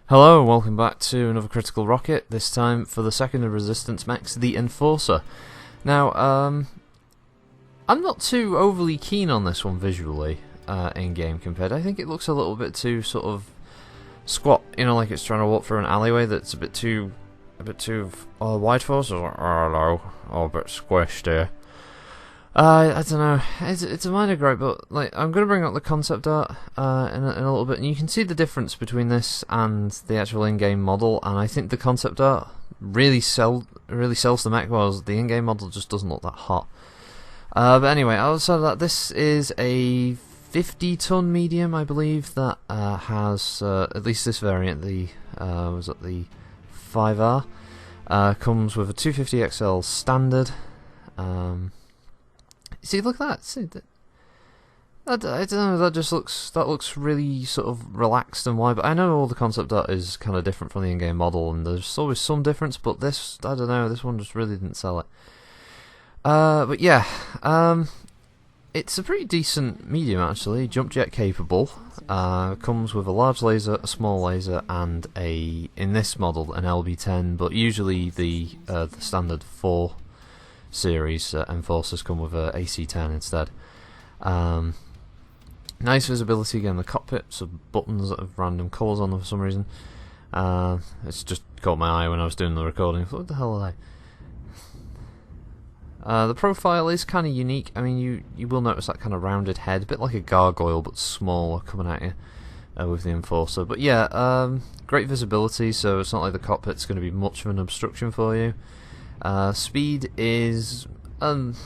Hello, and welcome back to another Critical Rocket, this time for the second of Resistance mechs, the Enforcer. Now, I'm not too overly keen on this one visually, in-game compared. I think it looks a little bit too sort of squat, you know, like it's trying to walk through an alleyway that's a bit too wide for us, or a bit squished there. I don't know. It's a minor gripe, but like I'm gonna bring up the concept art in a little bit, and you can see the difference between this and the actual in-game model. And I think the concept art really sells the mech, while the in-game model just doesn't look that hot. But anyway, outside of that, this is a 50-ton medium, I believe, that has at least this variant. The was it the 5R? Comes with a 250XL standard. See, look at that. See, I don't know. That looks really sort of relaxed and wide. But I know all the concept art is kind of different from the in-game model, and there's always some difference. But this, I don't know. This one just really didn't sell it. But yeah, it's a pretty decent medium actually. Jump jet capable. Comes with a large laser, a small laser, and in this model an LB10. But usually the standard 4 series Enforcers come with a AC10 instead. Nice visibility again. The cockpit, some buttons that have random colours on them for some reason. It's just caught my eye when I was doing the recording. I thought, what the hell are they? The profile is kind of unique. I mean, you will notice that kind of rounded head, a bit like a gargoyle but smaller coming at you with the Enforcer. But yeah, great visibility, so it's not like the cockpit's going to be much of an obstruction for you. Speed is it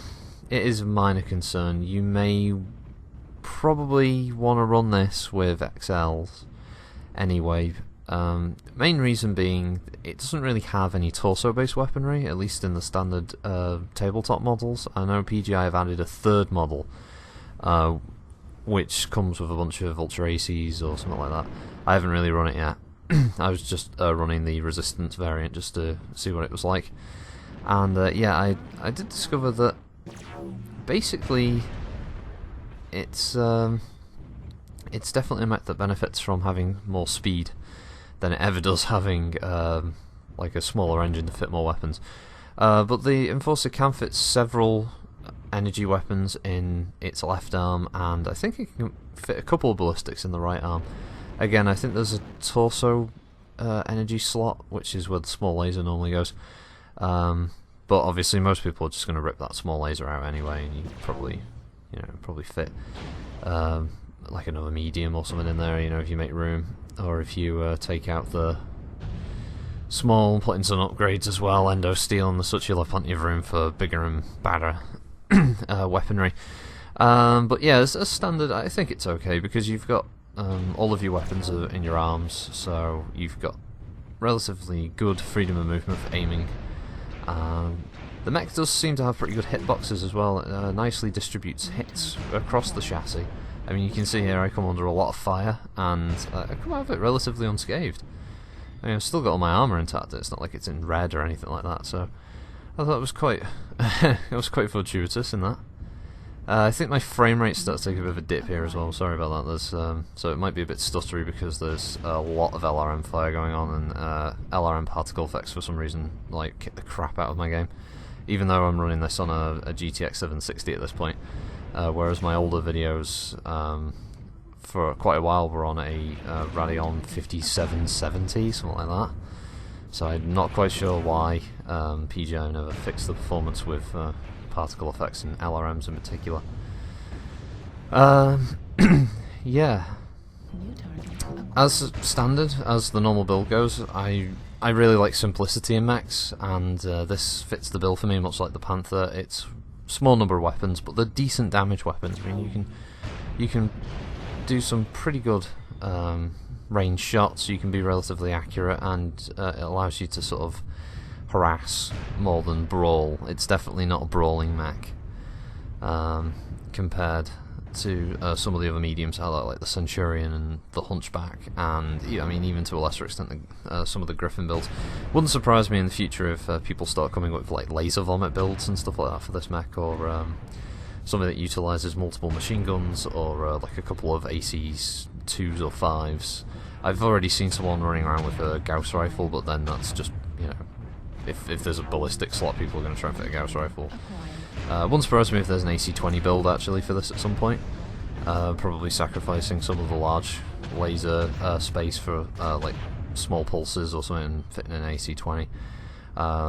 is a minor concern. You may probably want to run this with XLs anyway. Main reason being it doesn't really have any torso-based weaponry, at least in the standard tabletop models. I know PGI have added a third model, which comes with a bunch of Ultra ACs or something like that. I haven't really run it yet. I was just running the Resistance variant just to see what it was like. And yeah, I did discover that basically it's definitely a mech that benefits from having more speed than it ever does having like a smaller engine to fit more weapons. But the Enforcer can fit several energy weapons in its left arm, and I think it can fit a couple of ballistics in the right arm. Again, I think there's a torso energy slot, which is where the small laser normally goes. But obviously most people are just going to rip that small laser out anyway, and you probably fit like another medium or something in there, if you make room, or if you take out the small, put in some upgrades as well, endo steel and the such, you'll have plenty of room for bigger and badder weaponry. But yeah, as a standard, I think it's okay because you've got all of your weapons are in your arms, so you've got relatively good freedom of movement for aiming. The mech does seem to have pretty good hitboxes as well. It nicely distributes hits across the chassis. I mean, you can see here I come under a lot of fire, and I come out of it relatively unscathed. I mean, I've still got all my armour intact. It's not like it's in red or anything like that, so I thought it was quite it was quite fortuitous in that. I think my frame rate starts to take a bit of a dip here as well. Sorry about that. There's so it might be a bit stuttery because there's a lot of LRM fire going on, and LRM particle effects for some reason like kick the crap out of my game. Even though I'm running this on a GTX 760 at this point, whereas my older videos for quite a while were on a Radeon 5770, something like that. So I'm not quite sure why PGI never fixed the performance with particle effects in LRMs in particular. Yeah. As standard, as the normal build goes, I really like simplicity in mechs, and this fits the bill for me, much like the Panther. It's small number of weapons, but they're decent damage weapons. I mean, you can do some pretty good range shots. You can be relatively accurate, and it allows you to sort of harass more than brawl. It's definitely not a brawling mech compared to some of the other mediums, like the Centurion and the Hunchback, and I mean even to a lesser extent some of the Griffin builds. Wouldn't surprise me in the future if people start coming up with like laser vomit builds and stuff like that for this mech, or something that utilises multiple machine guns, or like a couple of ACs 2s or 5s, I've already seen someone running around with a Gauss rifle, but then that's just, you know, if there's a ballistic slot, people are going to try and fit a Gauss rifle. Wouldn't surprise me if there's an AC-20 build actually for this at some point. Probably sacrificing some of the large laser space for like small pulses or something and fitting an AC-20.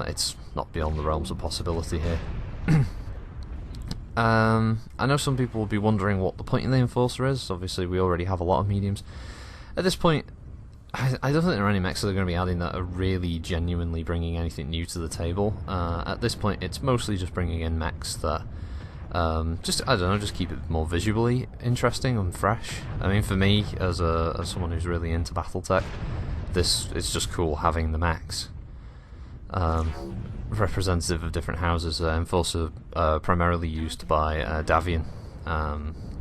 It's not beyond the realms of possibility here. I know some people will be wondering what the point of the Enforcer is. Obviously we already have a lot of mediums. At this point, I don't think there are any mechs that are going to be adding that are really genuinely bringing anything new to the table. At this point it's mostly just bringing in mechs that just, I don't know, just keep it more visually interesting and fresh. I mean, for me, as someone who's really into BattleTech, it's just cool having the mechs. Representative of different houses. Enforcer primarily used by Davion,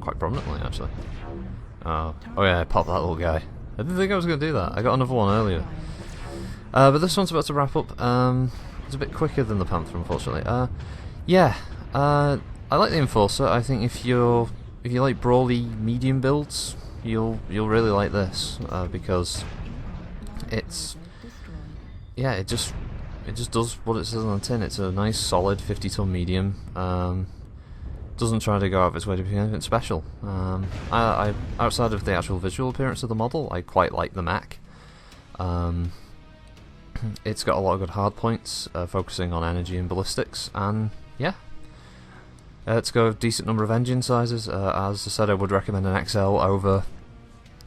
quite prominently actually. Oh yeah, pop that little guy. I didn't think I was going to do that. I got another one earlier. But this one's about to wrap up. It's a bit quicker than the Panther, unfortunately. Yeah, I like the Enforcer. I think if you like brawly medium builds, you'll really like this because it just does what it says on the tin. It's a nice solid 50-ton medium. Doesn't try to go out of its way to be anything special. I outside of the actual visual appearance of the model, I quite like the Mech. It's got a lot of good hard points, focusing on energy and ballistics, and yeah. It's got a decent number of engine sizes. As I said, I would recommend an XL over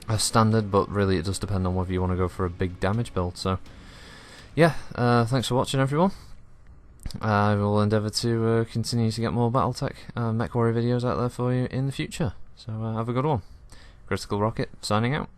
a standard, but really it does depend on whether you want to go for a big damage build. So yeah, thanks for watching everyone. I will endeavour to continue to get more BattleTech Mechwarrior videos out there for you in the future. So have a good one. Critical Rocket signing out.